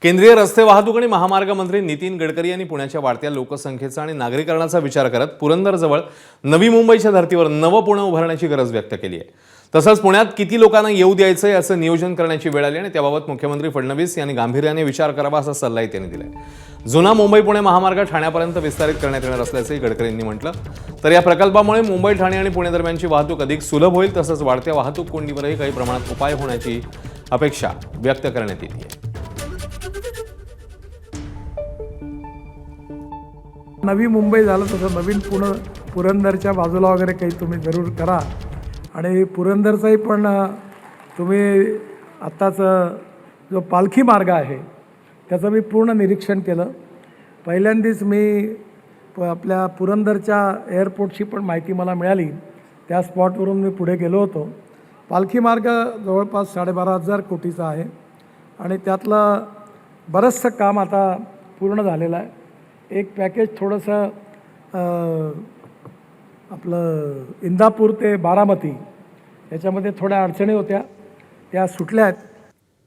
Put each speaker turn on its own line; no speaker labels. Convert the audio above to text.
केंद्रीय रस्ते वाहतूक आणि महामार्ग मंत्री नितीन गडकरी यांनी पुण्याच्या वाढत्या लोकसंख्येचा आणि नागरीकरणाचा विचार करत पुरंदरजवळ नवी मुंबईच्या धर्तीवर नवं पुणे उभारण्याची गरज व्यक्त केली आहे। तसंच पुण्यात किती लोकांना येऊ द्यायचं याचं नियोजन करण्याची वेळ आली आणि त्याबाबत मुख्यमंत्री फडणवीस यांनी गांभीर्याने विचार करावा असा सल्लाही त्यांनी दिलाय। जुना मुंबई पुणे महामार्ग ठाण्यापर्यंत विस्तारित करण्यात येणार असल्याचंही गडकरींनी म्हटलं। तर या प्रकल्पामुळे मुंबई ठाणे आणि पुणे दरम्यानची वाहतूक अधिक सुलभ होईल, तसंच वाढत्या वाहतूक कोंडीवरही काही प्रमाणात उपाय होण्याची अपेक्षा व्यक्त करण्यात येते आहे।
नवी मुंबई झालं तसं नवीन पुरंदरच्या बाजूला वगैरे काही तुम्ही जरूर करा। आणि पुरंदरचाही पण तुम्ही आत्ताच जो पालखी मार्ग आहे त्याचं मी पूर्ण निरीक्षण केलं। पहिल्यांदाच मी आपल्या पुरंदरच्या एअरपोर्टची पण माहिती मला मिळाली, त्या स्पॉटवरून मी पुढे गेलो होतो। पालखी मार्ग जवळपास 12,500 कोटीचा आहे आणि त्यातलं बरंचसं काम आता पूर्ण झालेलं आहे। एक पॅकेज थोडंसं आपलं इंदापूर ते बारामती याच्यामध्ये थोड्या अडचणी होत्या, त्या सुटल्या आहेत।